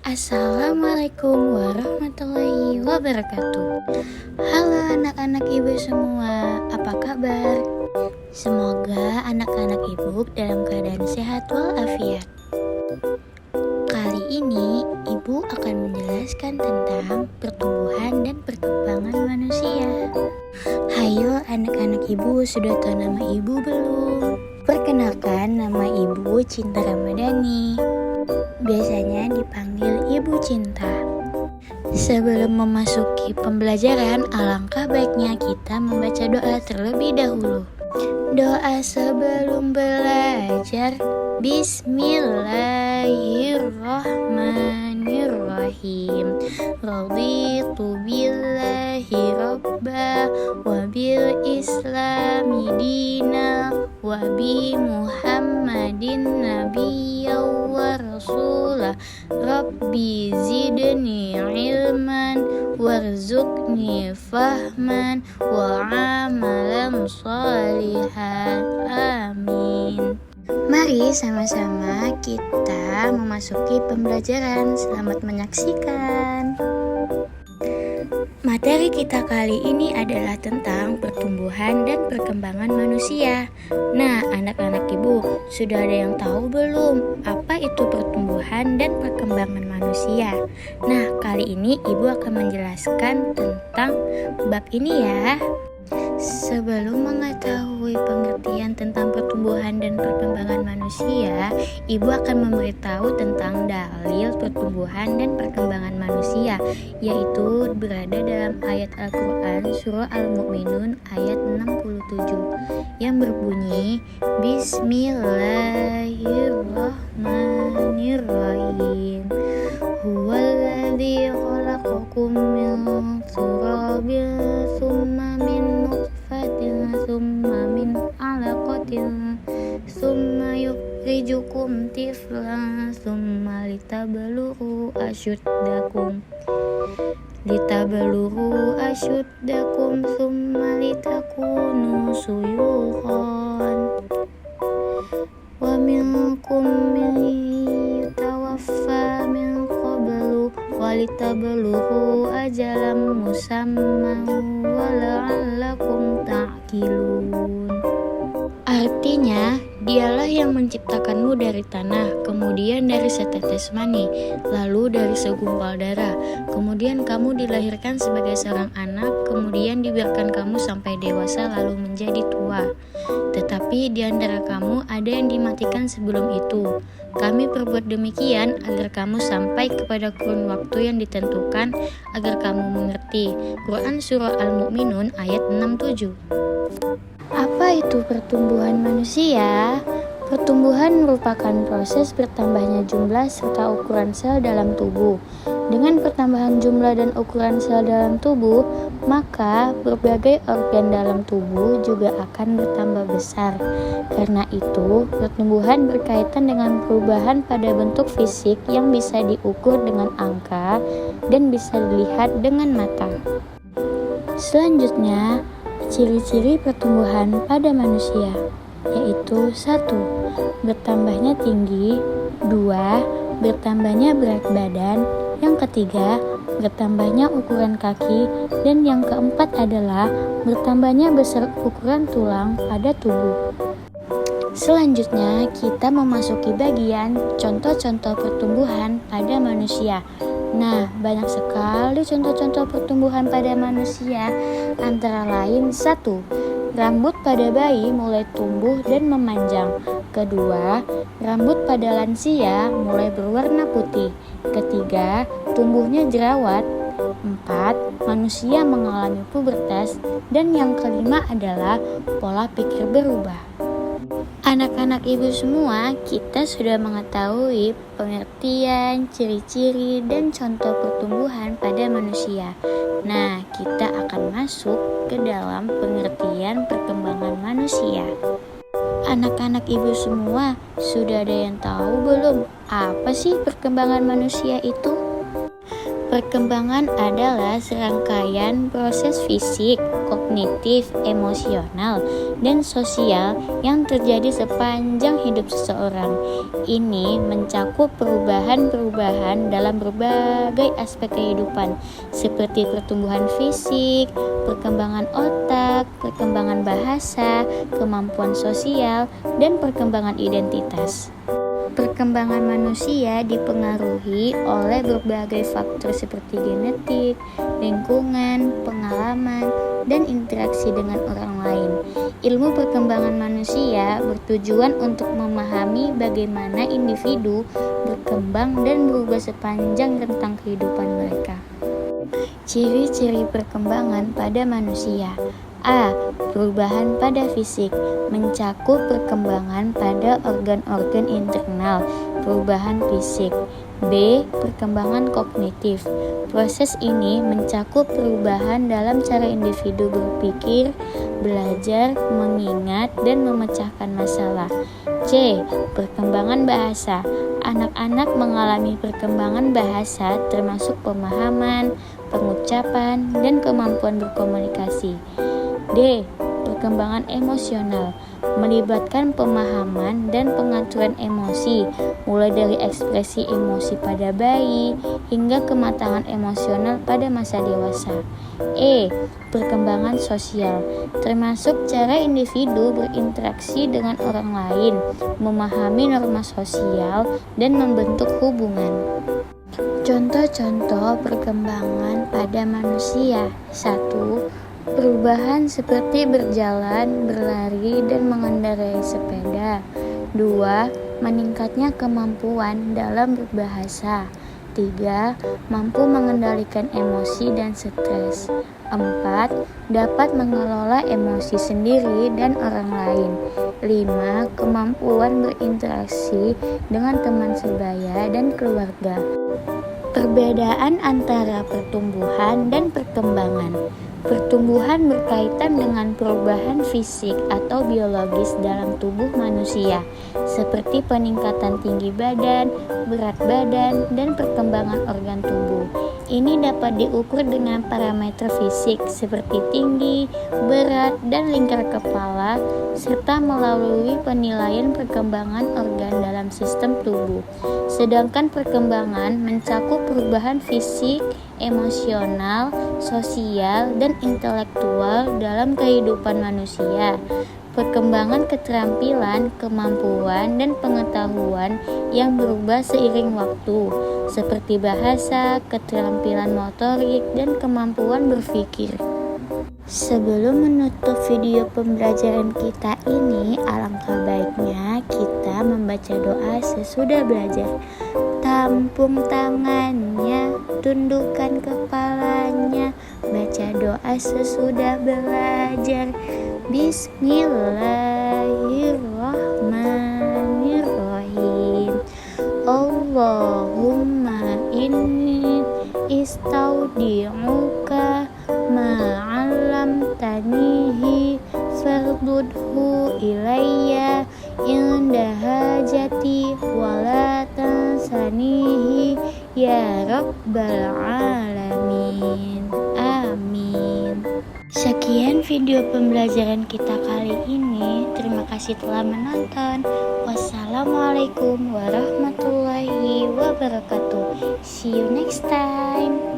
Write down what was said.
Assalamualaikum warahmatullahi wabarakatuh. Halo anak-anak ibu semua, apa kabar? Semoga anak-anak ibu dalam keadaan sehat walafiat. Kali ini ibu akan menjelaskan tentang pertumbuhan dan perkembangan manusia. Hayo anak-anak ibu, sudah tahu nama ibu belum? Perkenalkan, nama ibu Cinta Ramadhani. Biasanya dipanggil Ibu Cinta. Sebelum memasuki pembelajaran, alangkah baiknya kita membaca doa terlebih dahulu. Doa sebelum belajar. Bismillahirrahmanirrahim. Raditu billahi rabba wa bil islami dina wa bi muhammadin nabiyya wa rasulah. Rabbi zidni ilman warzuqni fahman wa amalan salihan. Amin. Mari sama-sama kita memasuki pembelajaran. Selamat menyaksikan. Materi kita kali ini adalah tentang pertumbuhan dan perkembangan manusia. Nah, anak-anak ibu, sudah ada yang tahu belum apa itu pertumbuhan dan perkembangan manusia? Nah, kali ini ibu akan menjelaskan tentang bab ini ya. Sebelum mengetahui pengertian tentang pertumbuhan dan perkembangan manusia, ibu akan memberitahu tentang dalil pertumbuhan dan perkembangan manusia, yaitu berada dalam ayat Al-Quran Surah Al-Mu'minun ayat 67 yang berbunyi Bismillahirrahmanirrahim. Huwaladzi khalaqakum min turabin tsumma min nutfatin tsumma min 'alaqatin tsumma yukhrijukum tiflan tsumma litablughu asyuddakum tsumma litakunu suyukhan wa minkum man yutawaffa min qablu walitablughu ajalan musamman wala'allakum ta'qilun. Artinya, dialah yang menciptakanmu dari tanah, kemudian dari setetes mani, lalu dari segumpal darah, kemudian kamu dilahirkan sebagai seorang anak, kemudian dibiarkan kamu sampai dewasa lalu menjadi tua. Tetapi di antara kamu ada yang dimatikan sebelum itu. Kami perbuat demikian agar kamu sampai kepada kurun waktu yang ditentukan, agar kamu mengerti. Quran Surah Al-Mu'minun ayat 67. Apa itu pertumbuhan manusia? Pertumbuhan merupakan proses bertambahnya jumlah serta ukuran sel dalam tubuh. Dengan pertambahan jumlah dan ukuran sel dalam tubuh, maka berbagai organ dalam tubuh juga akan bertambah besar. Karena itu, pertumbuhan berkaitan dengan perubahan pada bentuk fisik yang bisa diukur dengan angka dan bisa dilihat dengan mata. Selanjutnya, ciri-ciri pertumbuhan pada manusia, yaitu 1. Bertambahnya tinggi, 2. Bertambahnya berat badan, yang ketiga, bertambahnya ukuran kaki, dan yang keempat adalah bertambahnya besar ukuran tulang pada tubuh. Selanjutnya, kita memasuki bagian contoh-contoh pertumbuhan pada manusia. Nah, banyak sekali contoh-contoh pertumbuhan pada manusia, antara lain 1. Rambut pada bayi mulai tumbuh dan memanjang. 2. Rambut pada lansia mulai berwarna putih. 3. Tumbuhnya jerawat. 4. Manusia mengalami pubertas. Dan yang kelima adalah pola pikir berubah. Anak-anak ibu semua, kita sudah mengetahui pengertian, ciri-ciri, dan contoh pertumbuhan pada manusia. Nah, kita akan masuk ke dalam pengertian perkembangan manusia. Anak-anak ibu semua, sudah ada yang tahu belum apa sih perkembangan manusia itu? Perkembangan adalah serangkaian proses fisik, kognitif, kognitif, emosional, dan sosial yang terjadi sepanjang hidup seseorang. Ini mencakup perubahan-perubahan dalam berbagai aspek kehidupan, seperti pertumbuhan fisik, perkembangan otak, perkembangan bahasa, kemampuan sosial, dan perkembangan identitas. Perkembangan manusia dipengaruhi oleh berbagai faktor seperti genetik, lingkungan, pengalaman, dan interaksi dengan orang lain. Ilmu perkembangan manusia bertujuan untuk memahami bagaimana individu berkembang dan berubah sepanjang rentang kehidupan mereka. Ciri-ciri perkembangan pada manusia. A. Perubahan pada fisik mencakup perkembangan pada organ-organ internal, perubahan fisik. B. Perkembangan kognitif. Proses ini mencakup perubahan dalam cara individu berpikir, belajar, mengingat, dan memecahkan masalah. C. Perkembangan bahasa. Anak-anak mengalami perkembangan bahasa termasuk pemahaman, pengucapan, dan kemampuan berkomunikasi. D. Perkembangan emosional melibatkan pemahaman dan pengaturan emosi, mulai dari ekspresi emosi pada bayi hingga kematangan emosional pada masa dewasa. E. Perkembangan sosial termasuk cara individu berinteraksi dengan orang lain, memahami norma sosial, dan membentuk hubungan. Contoh-contoh perkembangan pada manusia. 1. Perubahan seperti berjalan, berlari, dan mengendarai sepeda. 2. Meningkatnya kemampuan dalam berbahasa. 3. Mampu mengendalikan emosi dan stres. 4. Dapat mengelola emosi sendiri dan orang lain. 5. Kemampuan berinteraksi dengan teman sebaya dan keluarga. Perbedaan antara pertumbuhan dan perkembangan. Pertumbuhan berkaitan dengan perubahan fisik atau biologis dalam tubuh manusia, seperti peningkatan tinggi badan, berat badan, dan perkembangan organ tubuh. Ini dapat diukur dengan parameter fisik seperti tinggi, berat, dan lingkar kepala, serta melalui penilaian perkembangan organ dalam sistem tubuh. Sedangkan perkembangan mencakup perubahan fisik, emosional, sosial, dan intelektual dalam kehidupan manusia. Perkembangan keterampilan, kemampuan, dan pengetahuan yang berubah seiring waktu, seperti bahasa, keterampilan motorik, dan kemampuan berpikir. Sebelum menutup video pembelajaran kita ini, alangkah baiknya kita membaca doa sesudah belajar. Tampung tangannya, tundukkan kepalanya, baca doa sesudah belajar. Bismillahirrahmanirrahim. Allahumma inni istaudi'uka ma'allamtanihi fardudhu ilayya inda hajati wala tansanihi ya rabbal alamin. Amin. Sekian video pembelajaran kita kali ini. Terima kasih telah menonton. Wassalamualaikum warahmatullahi wabarakatuh. See you next time.